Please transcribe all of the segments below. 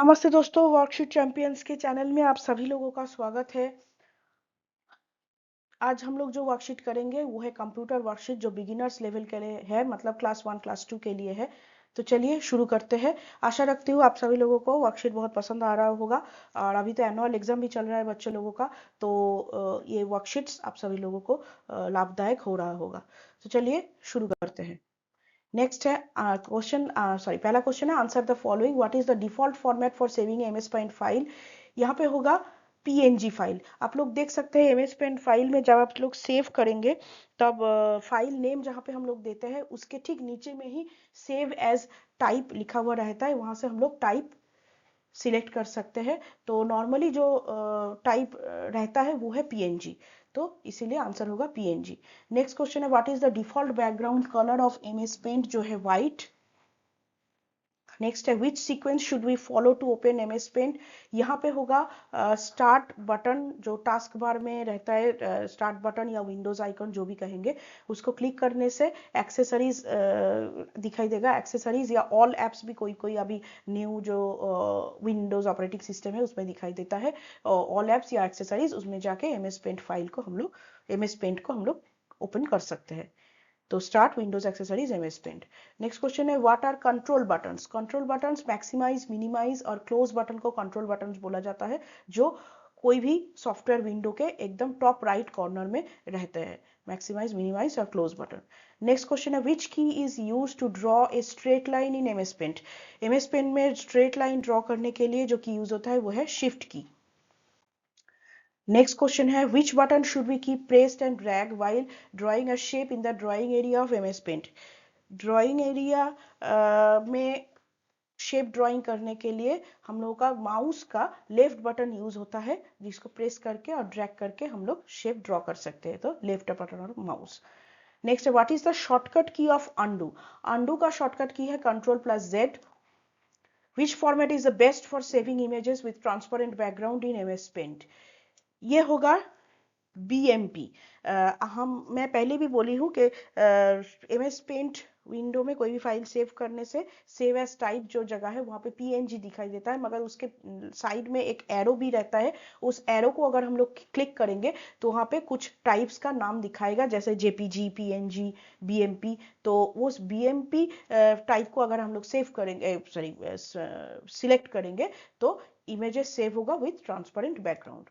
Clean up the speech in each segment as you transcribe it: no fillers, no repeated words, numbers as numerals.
नमस्ते दोस्तों, worksheet champions के चैनल में आप सभी लोगों का स्वागत है। आज हम लोग जो वर्कशीट करेंगे वो है कंप्यूटर वर्कशीट, जो बिगिनर्स लेवल के लिए है, मतलब क्लास 1 क्लास 2 के लिए है। तो चलिए शुरू करते हैं। आशा रखती हूँ आप सभी लोगों को वर्कशीट बहुत पसंद आ रहा होगा। और अभी तो एनुअल एग्जाम भी चल रहा है बच्चे लोगों का, तो ये वर्कशीट्स आप सभी लोगों को लाभदायक हो रहा होगा। तो चलिए शुरू करते हैं। नेक्स्ट है क्वेश्चन, सॉरी, पहला क्वेश्चन है answer the following, what is the default format for saving MS paint file. यहाँ पे होगा पीएनजी फाइल। आप लोग देख सकते हैं एमएस पेंट फाइल में जब आप लोग सेव करेंगे तब फाइल नेम जहाँ पे हम लोग देते हैं उसके ठीक नीचे में ही सेव एज टाइप लिखा हुआ रहता है, वहां से हम लोग टाइप सिलेक्ट कर सकते हैं। तो नॉर्मली जो टाइप रहता है वो है पीएनजी, तो इसीलिए आंसर होगा पीएनजी। नेक्स्ट क्वेश्चन है what is the default background colour of MS paint, जो है व्हाइट। नेक्स्ट है which sequence should we follow to open MS paint. यहाँ पे होगा स्टार्ट बटन, जो टास्क बार में रहता है, स्टार्ट बटन या विंडोज आइकन जो भी कहेंगे, उसको क्लिक करने से एक्सेसरीज दिखाई देगा। एक्सेसरीज या ऑल एप्स भी कोई कोई अभी न्यू जो विंडोज ऑपरेटिंग सिस्टम है उसमें दिखाई देता है। ऑल एप्स या एक्सेसरीज, उसमें जाके एमएस पेंट फाइल को हम लोग, एमएस पेंट को हम लोग ओपन कर सकते हैं। तो start Windows accessories MS Paint. Next question है what are control buttons. Control buttons maximise, minimise और क्लोज बटन को कंट्रोल बटन्स बोला जाता है, जो कोई भी सॉफ्टवेयर विंडो के एकदम टॉप राइट कॉर्नर में रहते हैं। मैक्सिमाइज, मिनिमाइज और क्लोज बटन। नेक्स्ट क्वेश्चन है which key is use to draw a straight line in MS paint. MS paint में स्ट्रेट लाइन ड्रॉ करने के लिए जो की यूज होता है वो है शिफ्ट की। नेक्स्ट क्वेश्चन है which button should we keep pressed and drag while drawing a shape in the drawing area of MS Paint. Drawing area में शेप ड्राइंग करने के लिए हम लोगों का माउस का लेफ्ट बटन यूज होता है, जिसको प्रेस करके और ड्रैग करके हम लोग शेप ड्रॉ कर सकते हैं, तो लेफ्ट बटन और माउस। नेक्स्ट है what is the shortcut key of undo. Undo का शॉर्टकट की है control plus Z. Which format is the best for saving images with transparent background in MS paint. ये होगा BMP. मैं पहले भी बोली हूँ कि एमएस पेंट विंडो में कोई भी फाइल सेव करने से सेव एज टाइप जो जगह है वहां पे पीएनजी दिखाई देता है, मगर उसके साइड में एक एरो भी रहता है। उस एरो को अगर हम लोग क्लिक करेंगे तो वहां पे कुछ टाइप्स का नाम दिखाएगा, जैसे जेपीजी, पीएनजी, बीएमपी। तो उस बीएमपी टाइप को अगर हम लोग सेव करेंगे, सॉरी, सिलेक्ट करेंगे, तो इमेजेस सेव होगा with transparent background.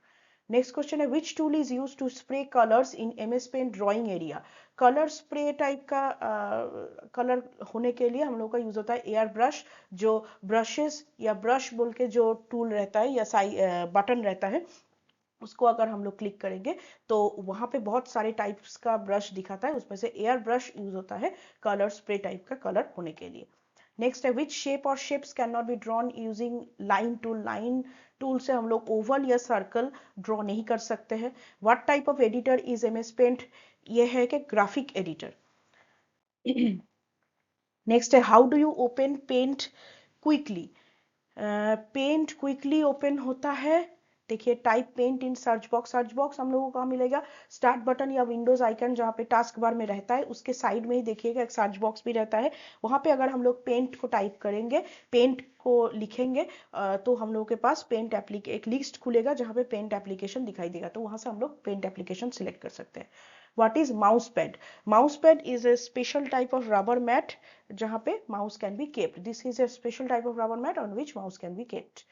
Next question है which tool is use to spray colours in MS Paint drawing area. Colour spray type का कलर होने के लिए हम लोग का यूज होता है एयर ब्रश। जो ब्रशेस या ब्रश बोल के जो टूल रहता है या बटन रहता है, उसको अगर हम लोग क्लिक करेंगे तो वहां पे बहुत सारे टाइप्स का ब्रश दिखाता है, उसमें से एयर ब्रश यूज होता है कलर स्प्रे टाइप का कलर होने के लिए। नेक्स्ट है विच शेप और shapes can not be drawn using line tool. Line tool से हम लोग ओवल या सर्कल ड्रॉ नहीं कर सकते हैं। What type of editor is MS paint. ये है कि ग्राफिक एडिटर। नेक्स्ट है how do you open paint quickly. Paint quickly open होता है, देखिए type paint in search box. Search box हम लोगों को कहाँ मिलेगा, स्टार्ट बटन या विंडोज आइकन जहाँ पे टास्क बार में रहता है उसके साइड में ही देखिएगा एक सर्च बॉक्स भी रहता है। वहां पे अगर हम लोग पेंट को टाइप करेंगे, पेंट को लिखेंगे, तो हम लोगों के पास पेंट एक लिस्ट खुलेगा जहाँ पे पेंट एप्लीकेशन दिखाई देगा, तो वहां से हम लोग पेंट एप्लीकेशन सिलेक्ट कर सकते हैं। What is mouse pad? Mouse pad is a special type of rubber mat जहाँ पे mouse can be kept. This is a special type of rubber mat on which mouse can be kept.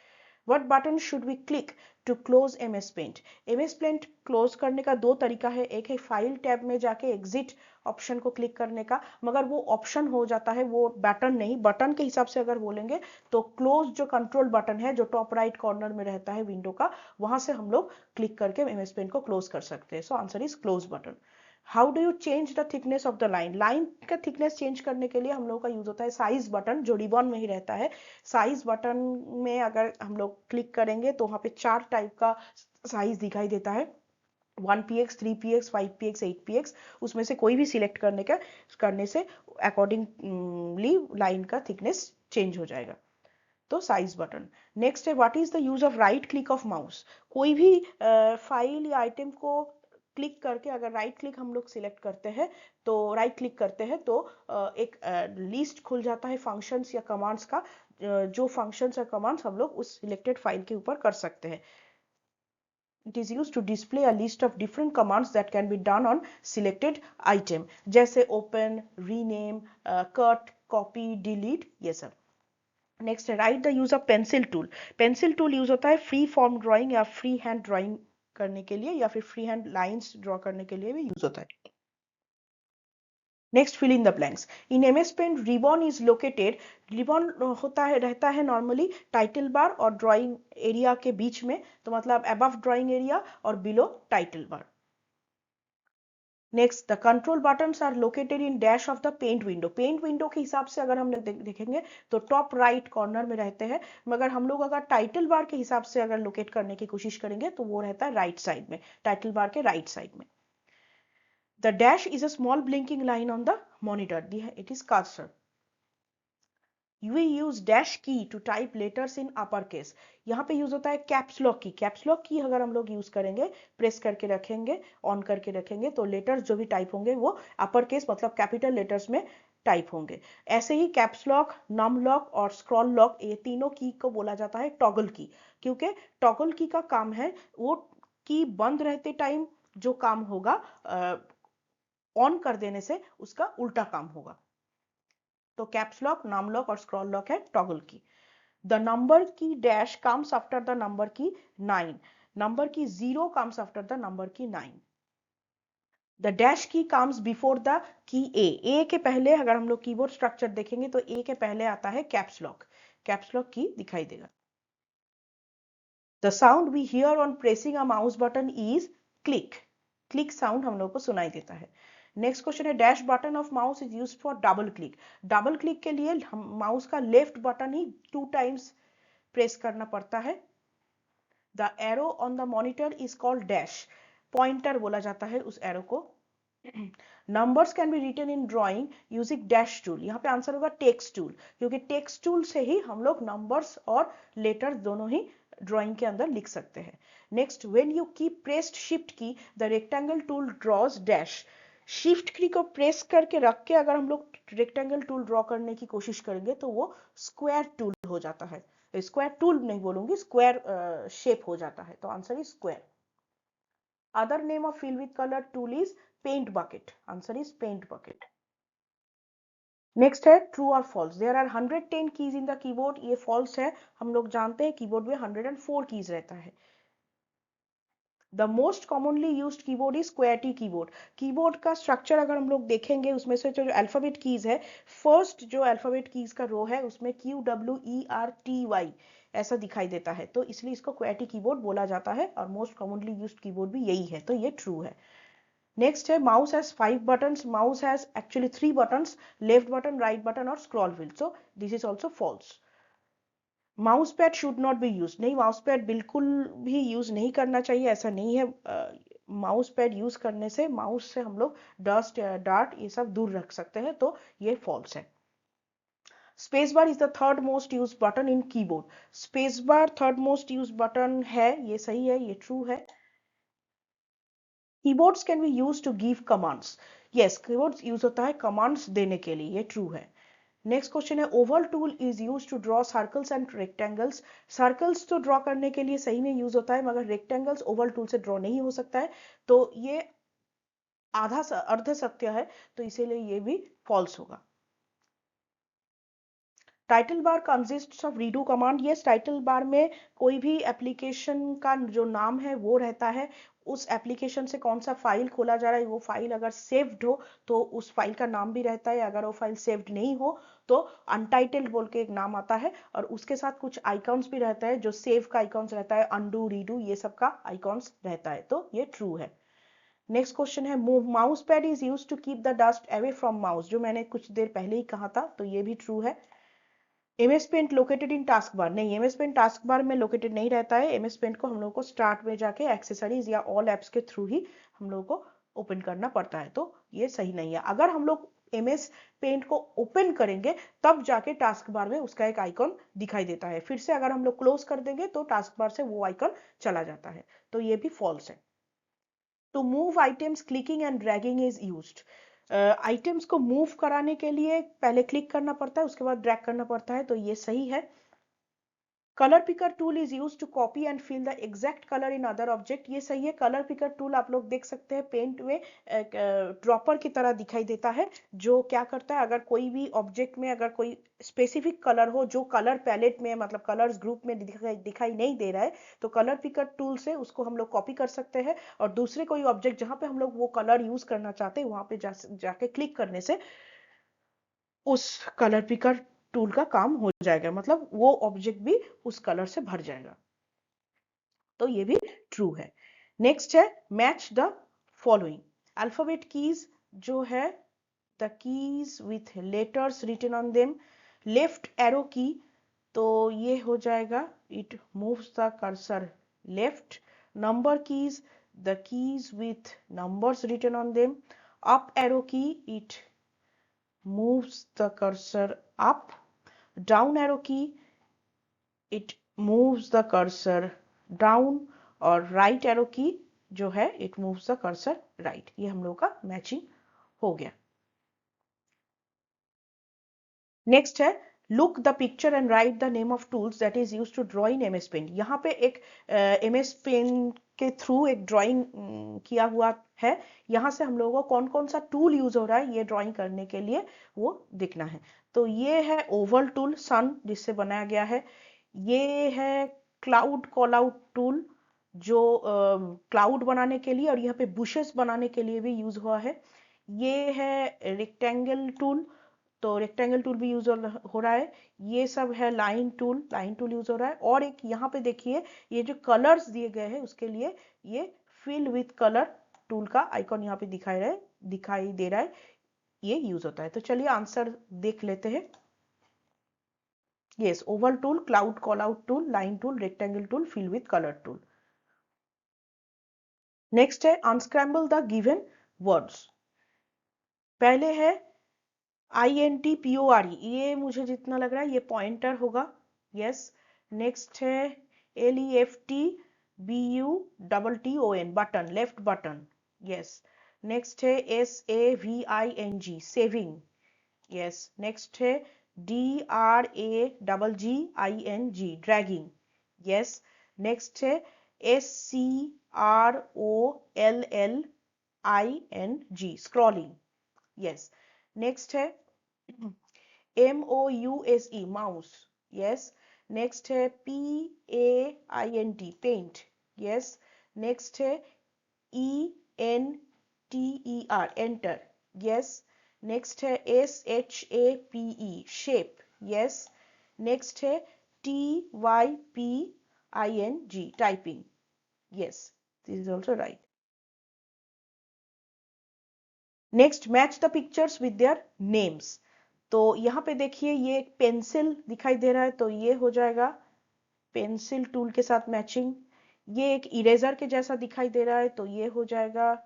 What button should we click to close MS Paint? MS Paint close करने का दो तरीका है, एक है file tab में जाके exit option को क्लिक करने का, मगर वो ऑप्शन हो जाता है, वो बटन नहीं। बटन के हिसाब से अगर बोलेंगे तो क्लोज जो कंट्रोल बटन है जो टॉप राइट कॉर्नर में रहता है विंडो का, वहां से हम लोग क्लिक करके MS Paint को क्लोज कर सकते हैं। So answer is close button. How do you change the thickness of the line. Line का थिकनेस चेंज करने के लिए हम लोग का यूज होता है साइज बटन, जो रिबन में ही रहता है। साइज बटन में अगर हम लोग क्लिक करेंगे तो वहां पे 4 टाइप का साइज दिखाई देता है, 1px, 3px, 5px, 8px। उसमें से कोई भी सिलेक्ट करने से अकॉर्डिंगली लाइन का थिकनेस चेंज हो जाएगा। तो साइज बटन। नेक्स्ट है what is the use of right click of mouse. कोई भी फाइल या आइटम को क्लिक करके अगर राइट क्लिक हम लोग सिलेक्ट करते हैं, तो राइट क्लिक करते हैं तो एक लिस्ट खुल जाता है फंक्शंस या कमांड्स का, जो फंक्शंस और कमांड्स हम लोग उस सिलेक्टेड फाइल के ऊपर कर सकते हैं. It is used to display a list of different commands that can be done on selected item. जैसे open, rename, cut, copy, delete ये सब. नेक्स्ट है right the use of pencil tool. Pencil tool use होता है free form drawing या free hand drawing करने के लिए या फिर फ्री हैंड लाइंस ड्रॉ करने के लिए भी यूज होता है. Next fill in the blanks. In MS paint ribbon is located. Ribbon होता है रहता है नॉर्मली टाइटल बार और ड्राइंग एरिया के बीच में, तो मतलब अबव ड्राइंग एरिया और below title bar. Next the control buttons are located in dash of the paint window. Paint window के हिसाब से अगर हम लोग देखेंगे तो टॉप राइट कॉर्नर में रहते हैं, मगर हम लोग अगर टाइटल बार के हिसाब से अगर लोकेट करने की कोशिश करेंगे तो वो रहता है राइट साइड में, टाइटल बार के राइट साइड में. The dash is a small blinking line on the monitor. It is cursor. We use dash key to type letters in upper case. यहाँ पे यूज होता है कैप्स लॉक की. Caps lock की अगर हम लोग यूज करेंगे, प्रेस करके रखेंगे, ऑन करके रखेंगे, तो लेटर्स जो भी टाइप होंगे वो अपर केस मतलब कैपिटल लेटर्स में टाइप होंगे. ऐसे ही कैप्स लॉक, नम लॉक और स्क्रॉल लॉक, ये तीनों की को बोला जाता है टॉगल की, क्योंकि टॉगल की का काम है वो की बंद रहते टाइम जो काम होगा ऑन कर देने से उसका उल्टा काम होगा. तो कैप्स लॉक, नाम लॉक और स्क्रॉल लॉक है टॉगल की. द नंबर की dash comes after the number की 9. नंबर की 0 कम्स आफ्टर द नंबर की 9. द डैश की कम्स बिफोर द की ए. ए के पहले अगर हम लोग कीबोर्ड स्ट्रक्चर देखेंगे तो ए के पहले आता है कैप्स लॉक. कैप्स लॉक की दिखाई देगा. The sound we hear on pressing a mouse button is click. Click sound हम लोग को सुनाई देता है. नेक्स्ट क्वेश्चन है dash button of mouse is used for double click. Double click के लिए माउस का लेफ्ट बटन ही 2 टाइम्स प्रेस करना पड़ता है. The arrow on the monitor is called dash. Pointer बोला जाता है उस एरो को. Numbers can be written in drawing using dash tool. यहाँ पे आंसर होगा टेक्स्ट टूल, क्योंकि टेक्स्ट टूल से ही हम लोग नंबर्स और लेटर दोनों ही ड्राइंग के अंदर लिख सकते हैं. Next when you keep pressed shift key the rectangle tool draws dash. Shift key को प्रेस करके रख के अगर हम लोग रेक्टेंगल टूल ड्रॉ करने की कोशिश करेंगे तो वो स्क्वायर टूल हो जाता है. स्क्वायर टूल नहीं बोलूंगी, स्क्वायर शेप हो जाता है, तो answer is square. Other name of fill with colour tool is paint bucket. Answer is paint bucket. Next है ट्रू और false. There are 110 keys in the keyboard. ये फॉल्स है. हम लोग जानते हैं कीबोर्ड में 104 कीज रहता है. The most commonly used keyboard is क्वेटी कीबोर्ड. कीबोर्ड का स्ट्रक्चर अगर हम लोग देखेंगे उसमें से जो अल्फाबेट कीज है, फर्स्ट जो अल्फाबेट कीज का रो है उसमें QWERTY ऐसा दिखाई देता है, तो इसलिए इसको क्वेटी कीबोर्ड बोला जाता है और मोस्ट कॉमनली यूज्ड कीबोर्ड भी यही है, तो ये ट्रू है. नेक्स्ट है mouse has 5 buttons. Mouse has actually 3 buttons, left button, right button और scroll wheel, so this is also false. Mouse pad should not be use. नहीं, माउस पैड बिल्कुल भी यूज नहीं करना चाहिए, ऐसा नहीं है. माउस पैड यूज करने से माउस से हम लोग डस्ट या डार्ट ये सब दूर रख सकते हैं, तो ये फॉल्स है. Space bar is the third most use button in keyboard. Space bar third most use button है, ये सही है, ये ट्रू है. Keyboards can be use to give commands. Yes, keyboards use होता है कमांड्स देने के लिए, ये ट्रू है. नेक्स्ट क्वेश्चन है oval tool is use to draw circles and rectangles. Circles तो ड्रॉ करने के लिए सही में यूज होता है, मगर रेक्टेंगल्स ओवल टूल से ड्रॉ नहीं हो सकता है, तो ये अर्ध सत्य है, तो इसीलिए ये भी फॉल्स होगा. Title bar consists of redo command. Yes, title bar में कोई भी एप्लीकेशन का जो नाम है वो रहता है. उस एप्लीकेशन से कौन सा फाइल खोला जा रहा है, वो फाइल अगर सेव्ड हो तो उस फाइल का नाम भी रहता है. अगर वो फाइल सेव्ड नहीं हो तो अनटाइटल्ड बोल के एक नाम आता है, और उसके साथ कुछ आइकॉन्स भी रहता है, जो सेव का आइकॉन्स रहता है, अनडू, रीडू, ये सब का आइकॉन्स रहता है, तो ये ट्रू है. नेक्स्ट क्वेश्चन है mouse pad is use to keep the dust away from mouse. जो मैंने कुछ देर पहले ही कहा था, तो ये भी ट्रू है. MS paint located in task bar. नहीं, एमएस पेंट टास्क बार में लोकेटेड नहीं रहता है. एमएस पेंट को हम लोग को स्टार्ट में जाके एक्सेसरीज या ऑल एप्स के थ्रू ही हम लोग को ओपन करना पड़ता है, तो ये सही नहीं है. अगर हम लोग एमएस पेंट को ओपन करेंगे तब जाके टास्क बार में उसका एक आइकॉन दिखाई देता है. फिर से अगर हम लोग क्लोज कर देंगे तो टास्क बार से वो आइकॉन चला जाता है, तो ये भी फॉल्स है. To move items clicking and dragging is used. Items को मूव कराने के लिए पहले क्लिक करना पड़ता है, उसके बाद ड्रैग करना पड़ता है, तो ये सही है। Colour picker tool is use to copy and fill the exact colour in other object, ये सही है। कलर पिकर टूल आप लोग देख सकते हैं पेंट में ड्रॉपर की तरह दिखाई देता है, जो क्या करता है, अगर कोई भी ऑब्जेक्ट में अगर कोई स्पेसिफिक कलर हो जो कलर पैलेट में मतलब कलर्स ग्रुप में दिखाई नहीं दे रहा है, तो कलर पिकर टूल से उसको हम लोग कॉपी कर सकते हैं और दूसरे कोई ऑब्जेक्ट जहां पे हम लोग वो कलर यूज करना चाहते हैं वहां पे जाके क्लिक करने से उस कलर पिकर टूल का काम हो जाएगा, मतलब वो ऑब्जेक्ट भी उस कलर से भर जाएगा, तो ये भी ट्रू है। नेक्स्ट है match the following. Alphabet keys जो है, the keys with letters written on them, left arrow key, तो ये हो जाएगा it moves the cursor left. Number keys, the keys with numbers written on them, up arrow key, it moves the cursor up, down arrow key, it moves the cursor down, और right arrow key जो है it moves the cursor right। ये हम लोगों का matching हो गया। Next है look the picture and write the name of tools that is use to draw in MS paint. यहाँ पे एक एमएस पेंट के थ्रू एक ड्राइंग किया हुआ है, यहाँ से हम लोगों को कौन कौन सा टूल यूज हो रहा है ये ड्राइंग करने के लिए वो दिखना है। तो ये है ओवल टूल सन जिससे बनाया गया है, ये है क्लाउड कॉल आउट टूल जो क्लाउड बनाने के लिए और यहाँ पे बुशेस बनाने के लिए भी यूज हुआ है, ये है रेक्टेंगल टूल, तो रेक्टेंगल टूल भी यूज हो रहा है, ये सब है लाइन टूल यूज हो रहा है, और एक यहाँ पे देखिए ये जो कलर्स दिए गए हैं उसके लिए ये फिल विथ कलर टूल का आइकॉन यहाँ पे दिखाई दे रहा है, ये यूज होता है। तो चलिए आंसर देख लेते हैं। Yes, oval tool, cloud call out tool, line tool, rectangle tool, fill with colour tool. Next है अनस्क्रैम्बल द गिवन वर्ड्स। पहले है INTPORE, ये मुझे जितना लग रहा है ये पॉइंटर होगा। यस। नेक्स्ट है LEFTBUTTON, button, left button. Yes. Next है SAVING, सेविंग। यस। नेक्स्ट है DRAGGING, ड्रैगिंग। यस। नेक्स्ट है SCROLLING, स्क्रॉलिंग। यस। नेक्स्ट है MOUSE, माउस। यस। नेक्स्ट है PAINT, पेंट। यस। नेक्स्ट है ENTER, एंटर। यस। नेक्स्ट है SHAPE, shape. Yes. Next है TYPING, typing. Yes, this is also right. Next match the pictures with their names. तो यहाँ पे देखिए ये एक पेंसिल दिखाई दे रहा है, तो ये हो जाएगा पेंसिल टूल के साथ मैचिंग। ये एक इरेजर के जैसा दिखाई दे रहा है, तो ये हो जाएगा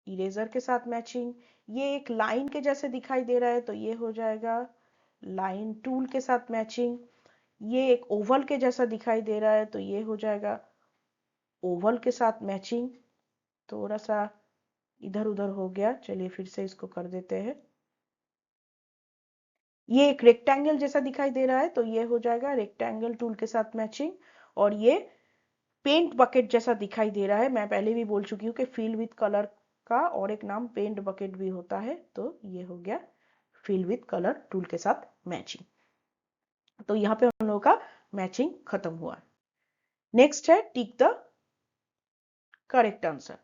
इरेजर के साथ मैचिंग। ये एक लाइन के जैसे दिखाई दे रहा है, तो ये हो जाएगा लाइन टूल के साथ मैचिंग। ये एक ओवल के जैसा दिखाई दे रहा है, तो ये हो जाएगा ओवल के साथ मैचिंग। थोड़ा सा इधर उधर हो गया, चलिए फिर से इसको कर देते हैं। ये एक रेक्टेंगल जैसा दिखाई दे रहा है, तो ये हो जाएगा रेक्टेंगल टूल के साथ मैचिंग। और ये पेंट बकेट जैसा दिखाई दे रहा है, मैं पहले भी बोल चुकी हूँ कि फिल विथ कलर का और एक नाम पेंट बकेट भी होता है, तो ये हो गया फिल विथ कलर टूल के साथ मैचिंग। तो यहाँ पे हम लोगों का मैचिंग खत्म हुआ। नेक्स्ट है tick the correct answer.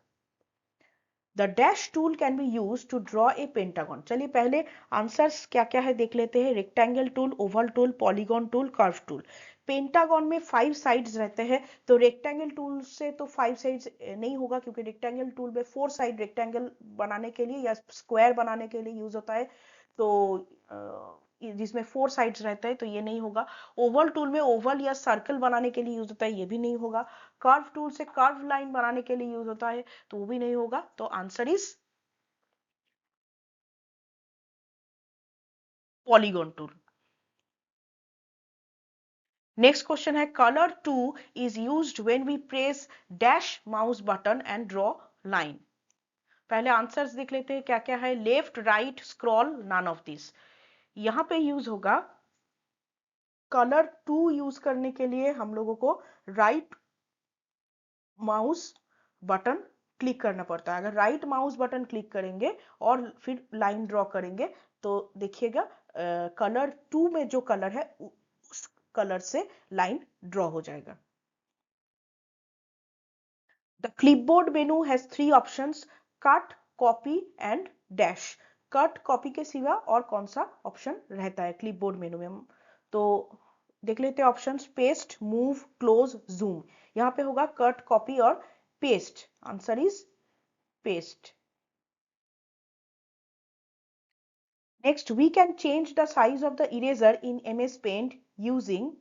The dash tool can be use to draw a pentagon. चलिए पहले आंसर्स क्या क्या है देख लेते हैं। Rectangle tool, oval tool, polygon tool, curve tool. Pentagon में 5 साइड्स रहते हैं, तो रेक्टेंगल टूल से तो 5 साइड्स नहीं होगा, क्योंकि रेक्टेंगल टूल में 4 साइड रेक्टेंगल बनाने के लिए या स्क्वायर बनाने के लिए यूज होता है, तो जिसमें 4 साइड्स रहता है तो ये नहीं होगा। ओवल टूल में ओवल या सर्कल बनाने के लिए यूज होता है, ये भी नहीं होगा। कर्व टूल से कर्व लाइन बनाने के लिए यूज होता है, तो वो भी नहीं होगा। तो answer is polygon tool. Next question है colour 2 is used when we press dash mouse button and draw line. पहले आंसर्स देख लेते हैं क्या क्या है। Left right scroll none of this. यहाँ पे यूज होगा कलर 2 यूज करने के लिए हम लोगों को राइट माउस बटन क्लिक करना पड़ता है। अगर राइट माउस बटन क्लिक करेंगे और फिर लाइन ड्रॉ करेंगे तो देखिएगा कलर 2 में जो कलर है उस कलर से लाइन ड्रॉ हो जाएगा। The clipboard menu has 3 options: cut, copy and dash. Cut copy के सिवा और कौन सा ऑप्शन रहता है क्लिपबोर्ड मेनू में? तो देख लेते हैं options. Paste, move, close, zoom. यहाँ पे होगा कट, कॉपी और paste. Answer is paste. Next, we can change the size of the eraser in MS Paint using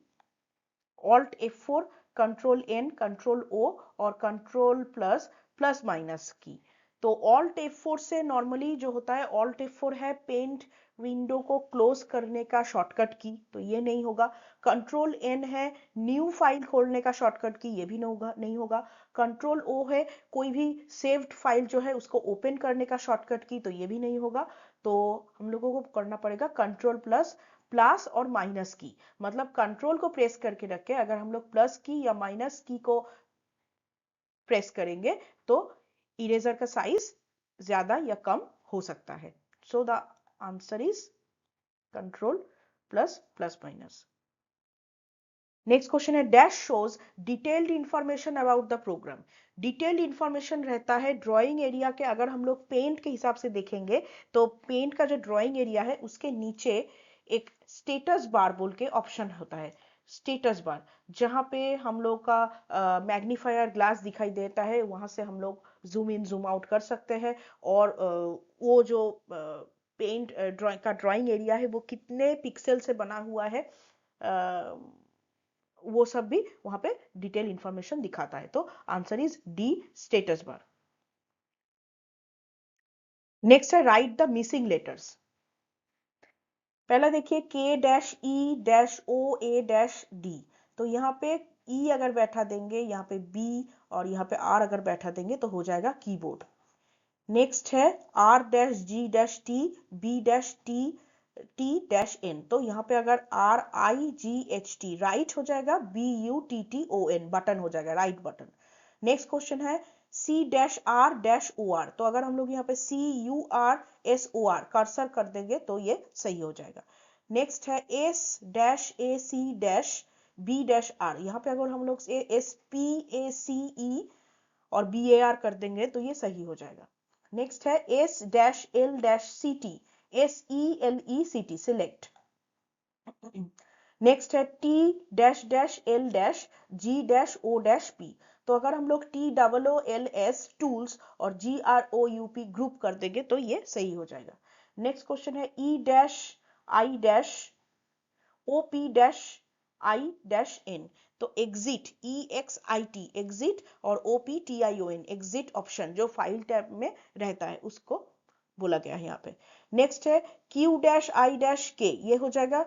Alt F4, Control N, Control O और Control प्लस माइनस की। तो Alt F4 से normally जो होता है, Alt F4 है paint window को close करने का शॉर्टकट की, तो ये नहीं होगा। कंट्रोल N है न्यू फाइल खोलने का शॉर्टकट की, ये भी नहीं होगा। कंट्रोल O है कोई भी सेव्ड फाइल जो है उसको ओपन करने का शॉर्टकट की, तो ये भी नहीं होगा। तो हम लोगों को करना पड़ेगा कंट्रोल प्लस और माइनस की। मतलब कंट्रोल को प्रेस करके रख के अगर हम लोग प्लस की या माइनस की को प्रेस करेंगे तो इरेजर का साइज ज्यादा या कम हो सकता है। So the answer is control plus minus. Next question है dash shows detailed information about the program. Detailed information रहता है ड्राइंग एरिया के। अगर हम लोग पेंट के हिसाब से देखेंगे तो पेंट का जो ड्राइंग एरिया है उसके नीचे एक स्टेटस बार बोल के ऑप्शन होता है। स्टेटस बार जहां पे हम लोग का मैग्नीफायर ग्लास दिखाई देता है, वहां से हम लोग जूम इन जूम आउट कर सकते हैं। और वो जो पेंट ड्राइंग एरिया है वो कितने पिक्सल से बना हुआ है वो सब भी वहां पे डिटेल इंफॉर्मेशन दिखाता है। तो answer is D, status bar. Next है राइट द मिसिंग लेटर्स। पहला देखिए के डैश ई डैश ओ ए डैश डी। तो यहाँ पे ई अगर बैठा देंगे, यहाँ पे बी और यहाँ पे आर अगर बैठा देंगे तो हो जाएगा कीबोर्ड। नेक्स्ट है R dash G dash T, B dash T T dash N. तो यहाँ पे अगर R I G H T right हो जाएगा, B U T T O N button हो जाएगा, राइट बटन। नेक्स्ट क्वेश्चन है C dash R dash O R. तो अगर हम लोग यहाँ पे C U R S O R cursor कर देंगे तो ये सही हो जाएगा। नेक्स्ट है S dash A C dash B dash R. यहाँ पे अगर हम लोग एस पी ए सी ई और बी ए आर कर देंगे तो ये सही हो जाएगा। नेक्स्ट है S dash L dash C T, S E L E C T, select. Next है T dash dash L dash G dash O dash P. तो अगर हम लोग T double O L S tools और G R O U P group कर देंगे तो ये सही हो जाएगा। नेक्स्ट क्वेश्चन है E dash I dash O P dash I dash N. तो exit E X I T exit और O P T I O N exit option जो फाइल टैब में रहता है उसको बोला गया है यहाँ पे। नेक्स्ट है क्यू डैश आई डैश के, ये हो जाएगा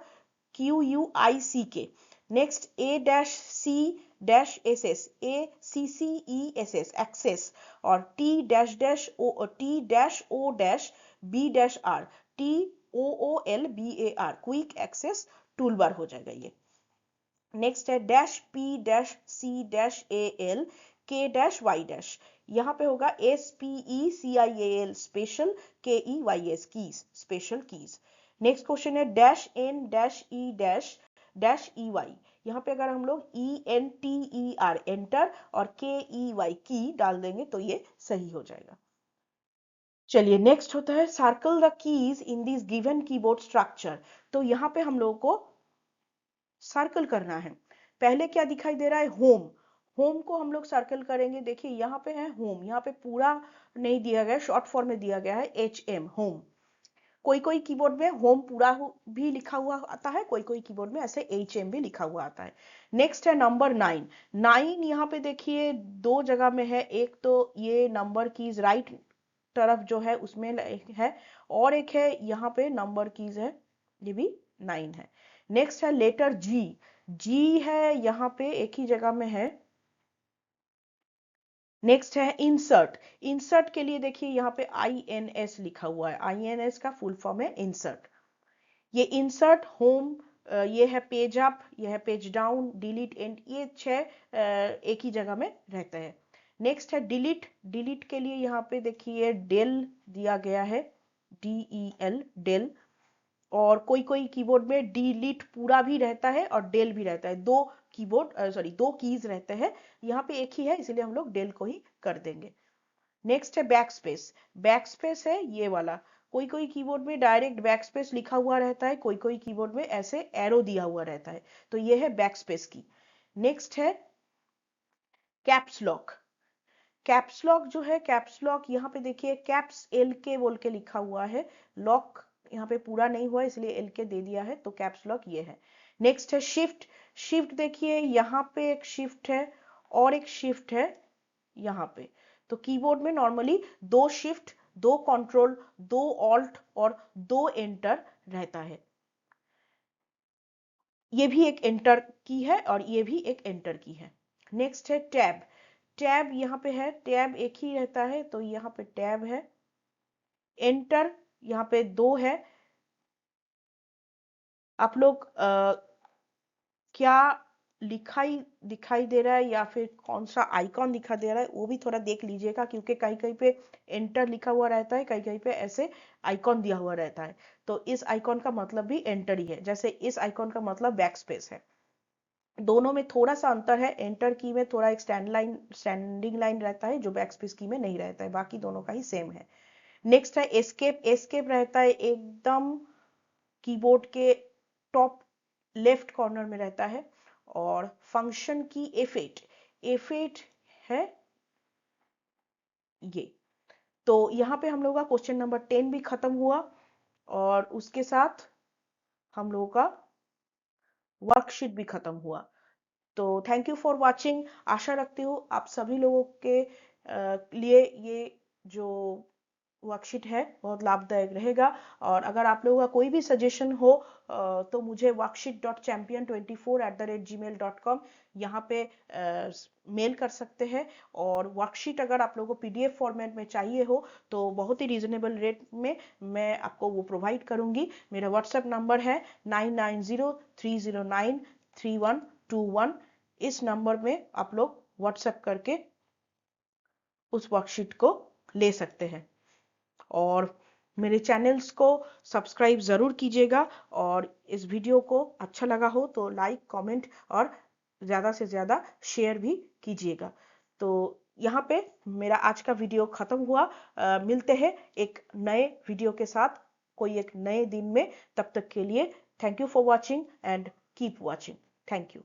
Q U I C K. Next A dash C dash S S, A C C E S S access. और T dash dash O dash B dash R, T O O L B A R, quick access tool bar हो जाएगा ये। Next है dash P dash C dash A L K dash Y dash. यहाँ पे होगा S P E C I A L special, K E Y S keys, special keys. Next question है dash N dash E dash E Y. यहाँ पे अगर हम लोग E N T E R enter और के ई वाई की डाल देंगे तो ये सही हो जाएगा। चलिए नेक्स्ट होता है circle the keys in this given keyboard structure. तो यहाँ पे हम लोगों को सर्कल करना है। पहले क्या दिखाई दे रहा है, होम। होम को हम लोग सर्कल करेंगे। देखिए यहाँ पे है होम, यहाँ पे पूरा नहीं दिया गया, शॉर्ट फॉर्म में दिया गया है एच एम, होम। कोई कोई कीबोर्ड में होम पूरा भी लिखा हुआ आता है, कोई कोई कीबोर्ड में ऐसे एच एम भी लिखा हुआ आता है। नेक्स्ट है नंबर 9। 9 यहाँ पे देखिए दो जगह में है, एक तो ये नंबर कीज राइट तरफ जो है उसमें है, और एक है यहाँ पे नंबर कीज है, ये भी 9 है। नेक्स्ट है लेटर जी। जी है यहाँ पे एक ही जगह में है, नेक्स्ट है इंसर्ट। इंसर्ट के लिए देखिए यहाँ पे INS लिखा हुआ है। INS का फुल फॉर्म है इंसर्ट। ये इंसर्ट, होम, ये है पेज अप, ये है पेज डाउन, डिलीट, एंड, ये 6 एक ही जगह में रहते हैं। नेक्स्ट है डिलीट। डिलीट के लिए यहाँ पे देखिए डेल दिया गया है, DEL, डेल। और कोई कोई कीबोर्ड में डिलीट पूरा भी रहता है और डेल भी रहता है। दो कीबोर्ड दो कीज रहते हैं, यहाँ पे एक ही है इसलिए हम लोग डेल को ही कर देंगे। नेक्स्ट है बैक स्पेस। बैक स्पेस है ये वाला। कोई कोई कीबोर्ड में डायरेक्ट बैक स्पेस लिखा हुआ रहता है, कोई कोई कीबोर्ड में ऐसे एरो दिया हुआ रहता है, तो ये है बैक स्पेस की। नेक्स्ट है कैप्स लॉक। कैप्स लॉक जो है, कैप्स लॉक यहाँ पे देखिए कैप्स LK बोल के लिखा हुआ है, लॉक यहाँ पे पूरा नहीं हुआ इसलिए LK दे दिया है, तो कैप्स लॉक ये है। नेक्स्ट है शिफ्ट। शिफ्ट देखिए यहाँ पे एक शिफ्ट है और एक शिफ्ट है यहाँ पे। तो कीबोर्ड में नॉर्मली 2 शिफ्ट, 2 कंट्रोल, 2 ऑल्ट और 2 एंटर रहता है। ये भी एक एंटर की है और ये भी एक एंटर की है। नेक्स्ट है टैब। टैब यहाँ पे है, टैब एक ही रहता है तो यहाँ पे टैब है। एंटर यहाँ पे 2 है। आप लोग क्या लिखाई दिखाई दे रहा है या फिर कौन सा आइकॉन दिखा दे रहा है वो भी थोड़ा देख लीजिएगा, क्योंकि कहीं कहीं पे एंटर लिखा हुआ रहता है, कहीं कहीं पे ऐसे आइकॉन दिया हुआ रहता है। तो इस आइकॉन का मतलब भी एंटर ही है, जैसे इस आइकॉन का मतलब बैक स्पेस है। दोनों में थोड़ा सा अंतर है, एंटर की में थोड़ा एक स्टैंडिंग लाइन रहता है जो बैक स्पेस की में नहीं रहता है, बाकी दोनों का ही सेम है। नेक्स्ट है एस्केप। एस्केप रहता है एकदम कीबोर्ड के टॉप लेफ्ट कॉर्नर में रहता है। और फंक्शन की F8। F8 है ये। तो यहाँ पे हम लोगों का क्वेश्चन नंबर 10 भी खत्म हुआ और उसके साथ हम लोगों का वर्कशीट भी खत्म हुआ। तो थैंक यू फॉर वाचिंग। आशा रखती हूँ आप सभी लोगों के लिए ये जो वर्कशीट है बहुत लाभदायक रहेगा। और अगर आप लोगों का कोई भी सजेशन हो तो मुझे worksheet.champion24@gmail.com यहाँ पे मेल कर सकते हैं। और वर्कशीट अगर आप लोगों को PDF फॉर्मेट में चाहिए हो तो बहुत ही रीजनेबल रेट में मैं आपको वो प्रोवाइड करूंगी। मेरा व्हाट्सएप नंबर है 9903093121। इस नंबर में आप लोग व्हाट्सएप करके उस वर्कशीट को ले सकते हैं। और मेरे चैनल्स को सब्सक्राइब ज़रूर कीजिएगा। और इस वीडियो को अच्छा लगा हो तो लाइक, कमेंट और ज़्यादा से ज़्यादा शेयर भी कीजिएगा। तो यहाँ पे मेरा आज का वीडियो ख़त्म हुआ। मिलते हैं एक नए वीडियो के साथ कोई एक नए दिन में। तब तक के लिए thank you for watching and keep watching. Thank you.